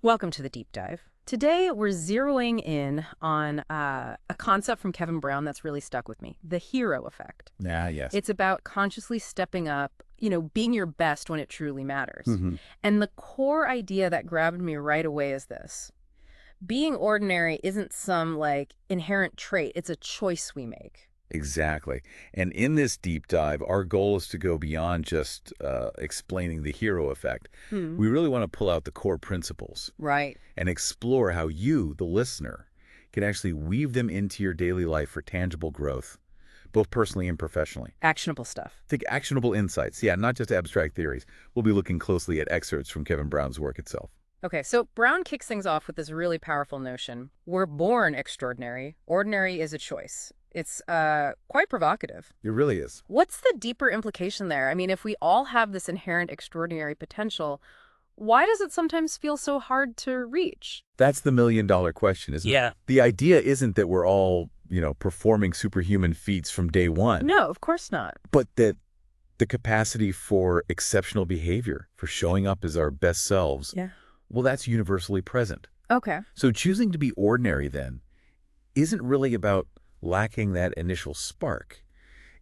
Welcome to the deep dive. Today, we're zeroing in on a concept from Kevin Brown that's really stuck with me, the hero effect. Ah, yes. It's about consciously stepping up, being your best when it truly matters. hmm And the core idea that grabbed me right away is this. Being ordinary isn't some, inherent trait. It's a choice we make. Exactly. And in this deep dive, our goal is to go beyond just explaining the hero effect. Hmm. We really want to pull out the core principles Right. and explore how you, the listener, can actually weave them into your daily life for tangible growth, both personally and professionally. Actionable stuff. Think actionable insights. Yeah, not just abstract theories. We'll be looking closely at excerpts from Kevin Brown's work itself. Okay, so Brown kicks things off with this really powerful notion. We're born extraordinary. Ordinary is a choice. It's quite provocative. It really is. What's the deeper implication there? I mean, if we all have this inherent extraordinary potential, why does it sometimes feel so hard to reach? That's the million-dollar question, isn't it? Yeah. The idea isn't that we're all, performing superhuman feats from day one. No, of course not. But that the capacity for exceptional behavior, for showing up as our best selves, Yeah. well, that's universally present. Okay. So choosing to be ordinary, then, isn't really about lacking that initial spark.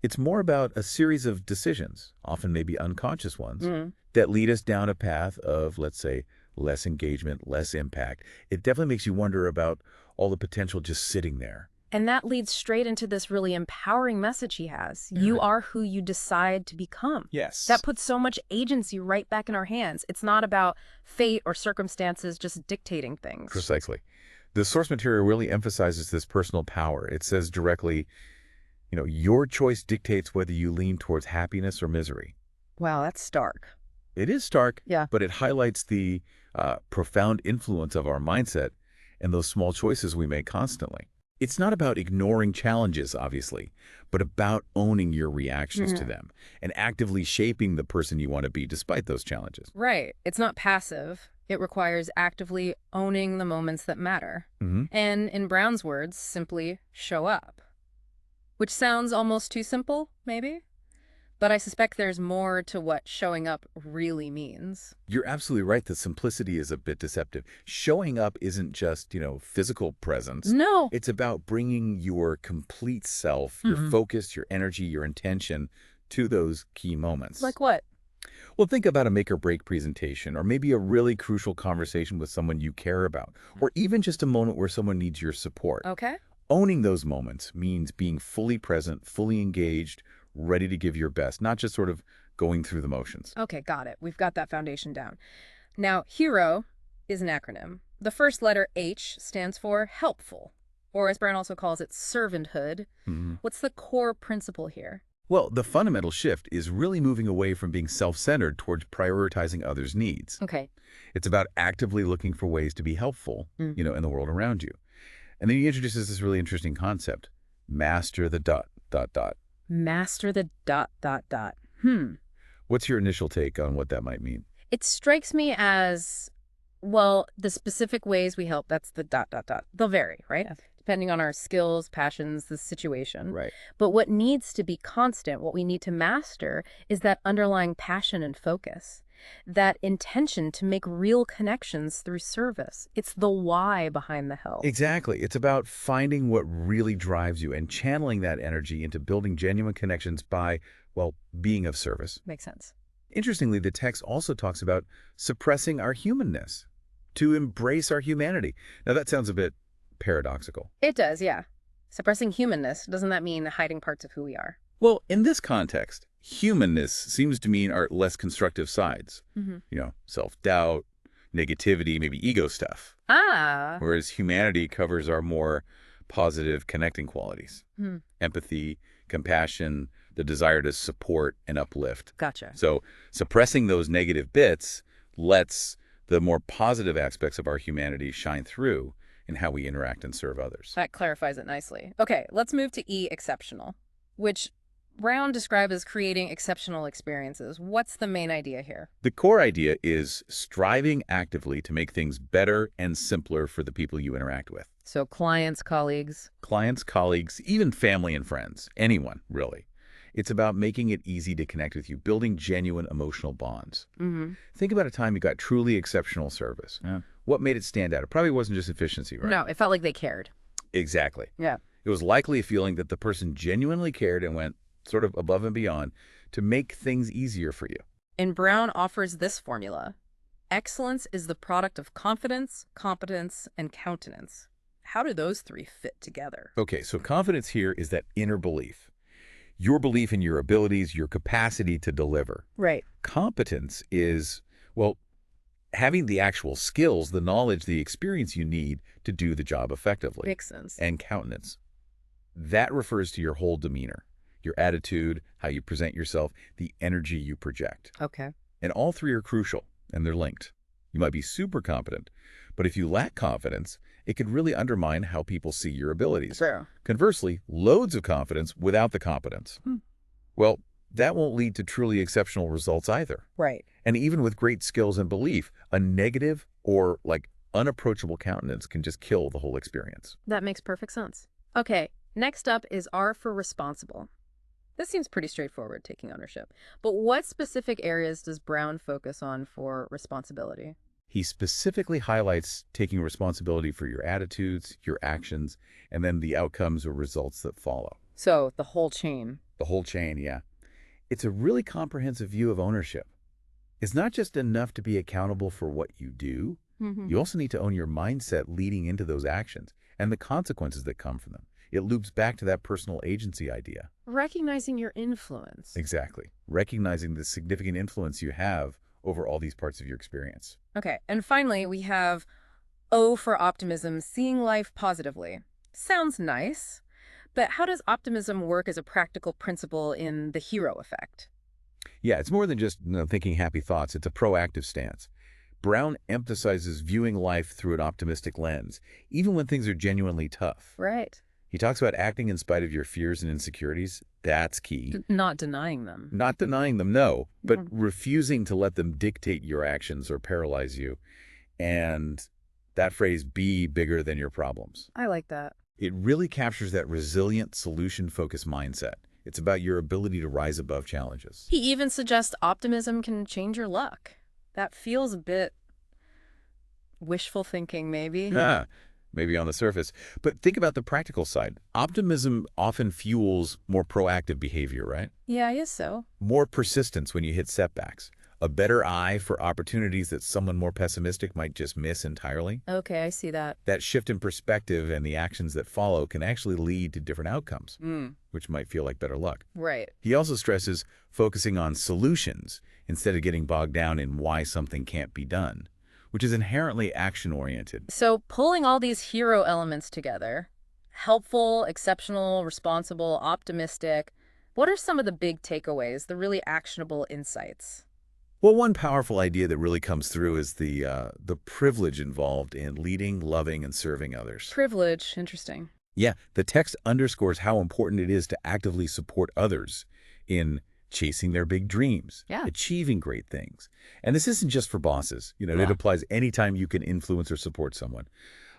It's more about a series of decisions, often maybe unconscious ones, that lead us down a path of, let's say, less engagement, less impact. It definitely makes you wonder about all the potential just sitting there. And that leads straight into this really empowering message he has. You are who you decide to become. Yes. That puts so much agency right back in our hands. It's not about fate or circumstances just dictating things. Precisely. The source material really emphasizes this personal power. It says directly, your choice dictates whether you lean towards happiness or misery. Wow, that's stark. It is stark, Yeah. but it highlights the profound influence of our mindset and those small choices we make constantly. It's not about ignoring challenges, obviously, but about owning your reactions to them and actively shaping the person you want to be despite those challenges. Right. It's not passive. It requires actively owning the moments that matter. And in Brown's words, simply show up. Which sounds almost too simple, maybe? But I suspect there's more to what showing up really means. You're absolutely right that simplicity is a bit deceptive. Showing up isn't just, physical presence. No. It's about bringing your complete self, your focus, your energy, your intention to those key moments. Like what? Well, think about a make-or-break presentation, or maybe a really crucial conversation with someone you care about, or even just a moment where someone needs your support. Okay. Owning those moments means being fully present, fully engaged, ready to give your best, not just sort of going through the motions. Okay, got it. We've got that foundation down. Now, HERO is an acronym. The first letter H stands for helpful, or as Brown also calls it, servanthood. What's the core principle here? Well, the fundamental shift is really moving away from being self-centered towards prioritizing others' needs. Okay. It's about actively looking for ways to be helpful, in the world around you. And then he introduces this really interesting concept, master the ... Master the ... What's your initial take on what that might mean? It strikes me as, well, the specific ways we help, that's the ... They'll vary, right? Depending on our skills, passions, the situation. Right. But what needs to be constant, what we need to master, is that underlying passion and focus, that intention to make real connections through service. It's the why behind the help. Exactly. It's about finding what really drives you and channeling that energy into building genuine connections by, well, being of service. Makes sense. Interestingly, the text also talks about suppressing our humanness, to embrace our humanity. Now, that sounds a bit paradoxical. It does, yeah. Suppressing humanness, doesn't that mean hiding parts of who we are? Well, in this context, humanness seems to mean our less constructive sides. Self-doubt, negativity, maybe ego stuff. Ah. Whereas humanity covers our more positive connecting qualities. Empathy, compassion, the desire to support and uplift. Gotcha. So suppressing those negative bits lets the more positive aspects of our humanity shine through in how we interact and serve others. That clarifies it nicely. Okay, let's move to E, exceptional, which Brown described as creating exceptional experiences. What's the main idea here? The core idea is striving actively to make things better and simpler for the people you interact with. So clients, colleagues. Clients, colleagues, even family and friends, anyone, really. It's about making it easy to connect with you, building genuine emotional bonds. Think about a time you got truly exceptional service. What made it stand out? It probably wasn't just efficiency, right? No, it felt like they cared. Exactly. Yeah. It was likely a feeling that the person genuinely cared and went sort of above and beyond to make things easier for you. And Brown offers this formula. Excellence is the product of confidence, competence, and countenance. How do those three fit together? Okay, so confidence here is that inner belief. Your belief in your abilities, your capacity to deliver. Right. Competence is, well, having the actual skills, the knowledge, the experience you need to do the job effectively. Makes sense. And countenance. That refers to your whole demeanor, your attitude, how you present yourself, the energy you project. Okay. And all three are crucial, and they're linked. You might be super competent, but if you lack confidence, it could really undermine how people see your abilities. True. Conversely, loads of confidence without the competence. Well, that won't lead to truly exceptional results either. Right. And even with great skills and belief, a negative or unapproachable countenance can just kill the whole experience. That makes perfect sense. Okay, next up is R for responsible. This seems pretty straightforward, taking ownership. But what specific areas does Brown focus on for responsibility? He specifically highlights taking responsibility for your attitudes, your actions, and then the outcomes or results that follow. So, the whole chain. The whole chain, yeah. It's a really comprehensive view of ownership. It's not just enough to be accountable for what you do. You also need to own your mindset leading into those actions and the consequences that come from them. It loops back to that personal agency idea. Recognizing your influence. Exactly. Recognizing the significant influence you have over all these parts of your experience. Okay, and finally, we have O for optimism, seeing life positively. Sounds nice, but how does optimism work as a practical principle in the hero effect? Yeah, it's more than just thinking happy thoughts. It's a proactive stance. Brown emphasizes viewing life through an optimistic lens, even when things are genuinely tough. Right. He talks about acting in spite of your fears and insecurities. That's key. Not denying them. Not denying them, no, but refusing to let them dictate your actions or paralyze you. And that phrase, be bigger than your problems. I like that. It really captures that resilient, solution-focused mindset. It's about your ability to rise above challenges. He even suggests optimism can change your luck. That feels a bit wishful thinking, maybe. Yeah, maybe on the surface. But think about the practical side. Optimism often fuels more proactive behavior, right? Yeah, I guess so. More persistence when you hit setbacks. A better eye for opportunities that someone more pessimistic might just miss entirely. Okay, I see that. That shift in perspective and the actions that follow can actually lead to different outcomes, which might feel like better luck. Right. He also stresses focusing on solutions instead of getting bogged down in why something can't be done, which is inherently action-oriented. So pulling all these hero elements together, helpful, exceptional, responsible, optimistic, what are some of the big takeaways, the really actionable insights? Well, one powerful idea that really comes through is the privilege involved in leading, loving, and serving others. Privilege, interesting. Yeah, the text underscores how important it is to actively support others in chasing their big dreams, achieving great things. And this isn't just for bosses. It applies anytime you can influence or support someone.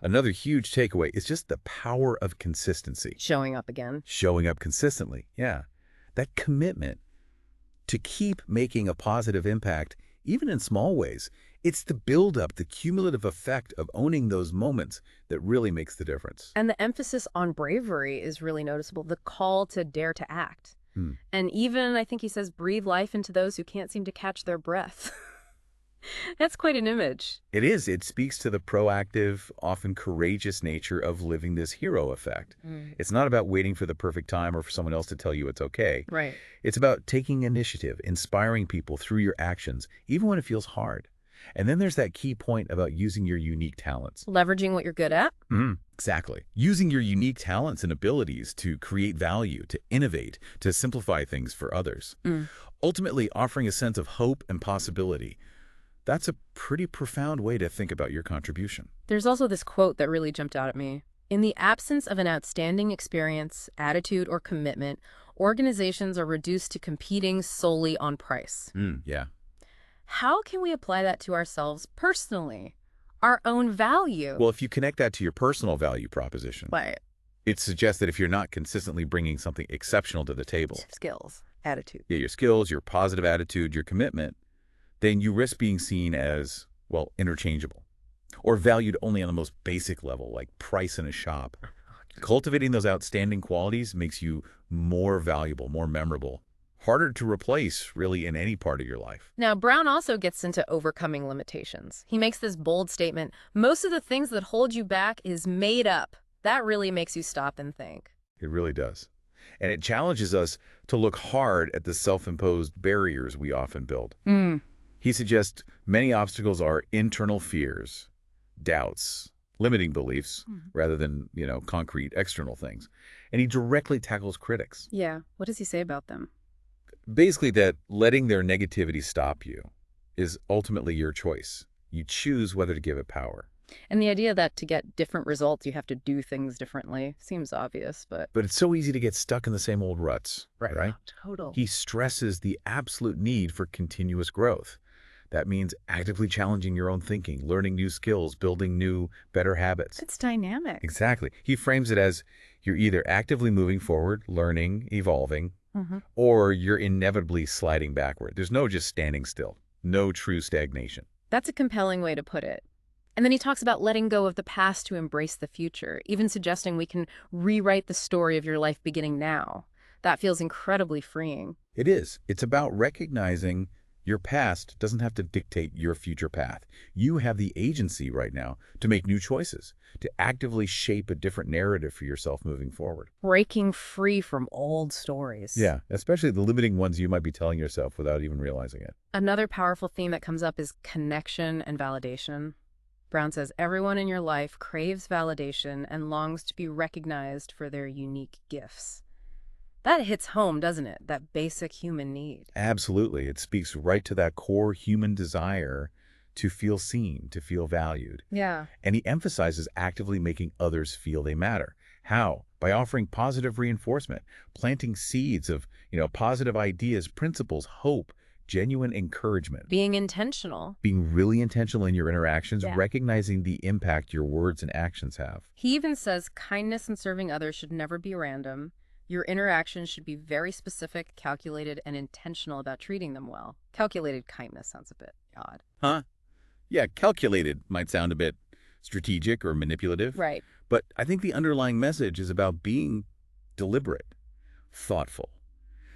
Another huge takeaway is just the power of consistency. Showing up again. Showing up consistently, yeah. That commitment to keep making a positive impact, even in small ways. It's the buildup, the cumulative effect of owning those moments that really makes the difference. And the emphasis on bravery is really noticeable, the call to dare to act. And even, I think he says, breathe life into those who can't seem to catch their breath. That's quite an image. It is. It speaks to the proactive, often courageous nature of living this hero effect. It's not about waiting for the perfect time or for someone else to tell you it's okay. Right. It's about taking initiative, inspiring people through your actions, even when it feels hard. And then there's that key point about using your unique talents. Leveraging what you're good at? Exactly. Using your unique talents and abilities to create value, to innovate, to simplify things for others. Ultimately, offering a sense of hope and possibility. That's a pretty profound way to think about your contribution. There's also this quote that really jumped out at me. In the absence of an outstanding experience, attitude, or commitment, organizations are reduced to competing solely on price. Yeah. How can we apply that to ourselves personally? Our own value? Well, if you connect that to your personal value proposition, Right. it suggests that if you're not consistently bringing something exceptional to the table, Skills, attitude. yeah, your skills, your positive attitude, your commitment, then you risk being seen as, well, interchangeable. or valued only on the most basic level, like price in a shop. Cultivating those outstanding qualities makes you more valuable, more memorable, harder to replace, really, in any part of your life. Now, Brown also gets into overcoming limitations. He makes this bold statement, most of the things that hold you back is made up. That really makes you stop and think. It really does. And it challenges us to look hard at the self-imposed barriers we often build. He suggests many obstacles are internal fears, doubts, limiting beliefs, rather than, concrete external things. And he directly tackles critics. Yeah, what does he say about them? Basically that letting their negativity stop you is ultimately your choice. You choose whether to give it power. And the idea that to get different results, you have to do things differently seems obvious, but... But it's so easy to get stuck in the same old ruts, right? Total. He stresses the absolute need for continuous growth. That means actively challenging your own thinking, learning new skills, building new, better habits. It's dynamic. Exactly. He frames it as you're either actively moving forward, learning, evolving, or you're inevitably sliding backward. There's no just standing still, no true stagnation. That's a compelling way to put it. And then he talks about letting go of the past to embrace the future, even suggesting we can rewrite the story of your life beginning now. That feels incredibly freeing. It is. It's about recognizing your past doesn't have to dictate your future path. You have the agency right now to make new choices, to actively shape a different narrative for yourself moving forward. Breaking free from old stories. Yeah, especially the limiting ones you might be telling yourself without even realizing it. Another powerful theme that comes up is connection and validation. Brown says everyone in your life craves validation and longs to be recognized for their unique gifts. That hits home, doesn't it? That basic human need. Absolutely. It speaks right to that core human desire to feel seen, to feel valued. Yeah. And he emphasizes actively making others feel they matter. How? By offering positive reinforcement, planting seeds of, positive ideas, principles, hope, genuine encouragement. Being intentional. Being really intentional in your interactions, recognizing the impact your words and actions have. He even says kindness and serving others should never be random. Your interactions should be very specific, calculated, and intentional about treating them well. Calculated kindness sounds a bit odd. Huh? Yeah, calculated might sound a bit strategic or manipulative. Right. But I think the underlying message is about being deliberate, thoughtful,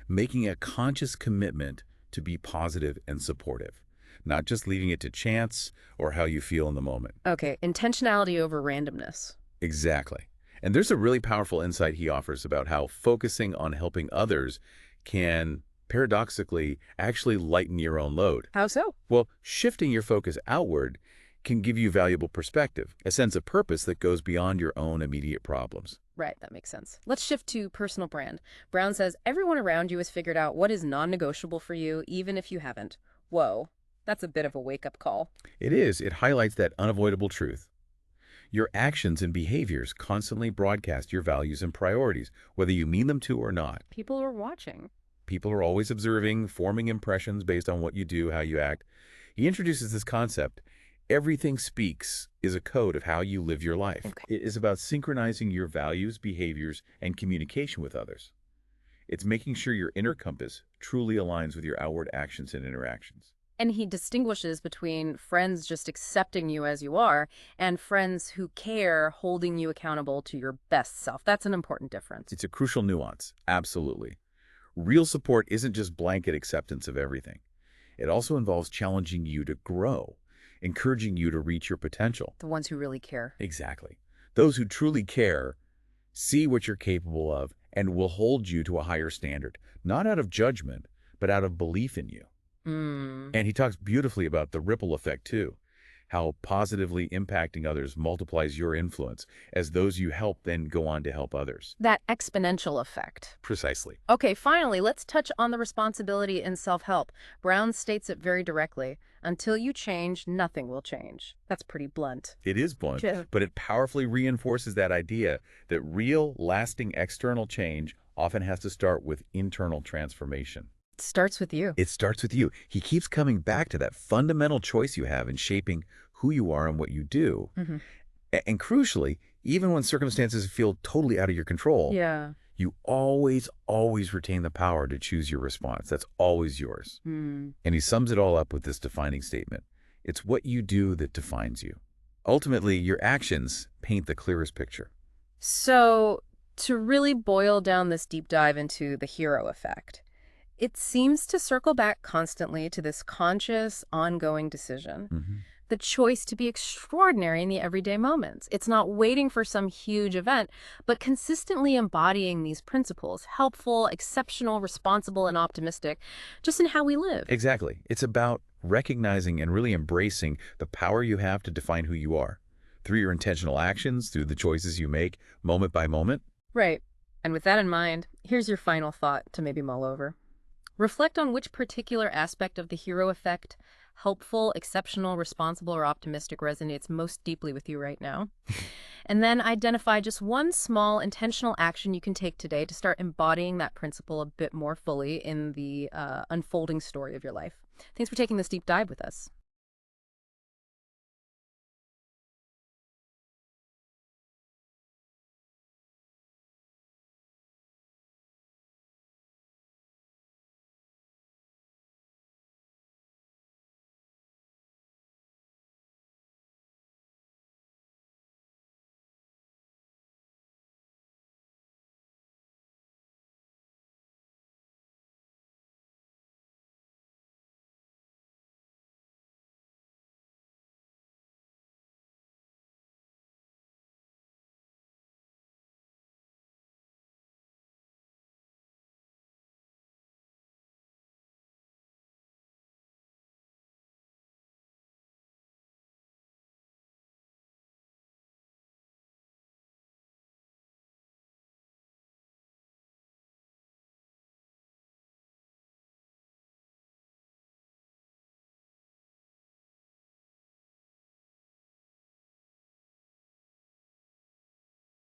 making a conscious commitment to be positive and supportive, not just leaving it to chance or how you feel in the moment. Okay, intentionality over randomness. Exactly. And there's a really powerful insight he offers about how focusing on helping others can, paradoxically, actually lighten your own load. How so? Well, shifting your focus outward can give you valuable perspective, a sense of purpose that goes beyond your own immediate problems. Right, that makes sense. Let's shift to personal brand. Brown says everyone around you has figured out what is non-negotiable for you, even if you haven't. Whoa, that's a bit of a wake-up call. It is. It highlights that unavoidable truth. Your actions and behaviors constantly broadcast your values and priorities, whether you mean them to or not. People are watching. People are always observing, forming impressions based on what you do, how you act. He introduces this concept. Everything speaks is a code of how you live your life. Okay. It is about synchronizing your values, behaviors, and communication with others. It's making sure your inner compass truly aligns with your outward actions and interactions. And he distinguishes between friends just accepting you as you are and friends who care, holding you accountable to your best self. That's an important difference. It's a crucial nuance, absolutely. Real support isn't just blanket acceptance of everything. It also involves challenging you to grow, encouraging you to reach your potential. The ones who really care. Exactly. Those who truly care see what you're capable of and will hold you to a higher standard, not out of judgment, but out of belief in you. And he talks beautifully about the ripple effect, too, how positively impacting others multiplies your influence as those you help then go on to help others. That exponential effect. Precisely. Okay, finally, let's touch on the responsibility in self-help. Brown states it very directly. Until you change, nothing will change. That's pretty blunt. It is blunt, Yeah. but it powerfully reinforces that idea that real, lasting external change often has to start with internal transformation. It starts with you. It starts with you. He keeps coming back to that fundamental choice you have in shaping who you are and what you do. And crucially, even when circumstances feel totally out of your control, Yeah. you always retain the power to choose your response. That's always yours. And he sums it all up with this defining statement. It's what you do that defines you. Ultimately, your actions paint the clearest picture. So, to really boil down this deep dive into the hero effect, it seems to circle back constantly to this conscious, ongoing decision. Hmm. The choice to be extraordinary in the everyday moments. It's not waiting for some huge event, but consistently embodying these principles, helpful, exceptional, responsible, and optimistic, just in how we live. Exactly. It's about recognizing and really embracing the power you have to define who you are through your intentional actions, through the choices you make moment by moment. Right. And with that in mind, here's your final thought to maybe mull over. Reflect on which particular aspect of the hero effect, helpful, exceptional, responsible, or optimistic, resonates most deeply with you right now. And then identify just one small intentional action you can take today to start embodying that principle a bit more fully in the unfolding story of your life. Thanks for taking this deep dive with us.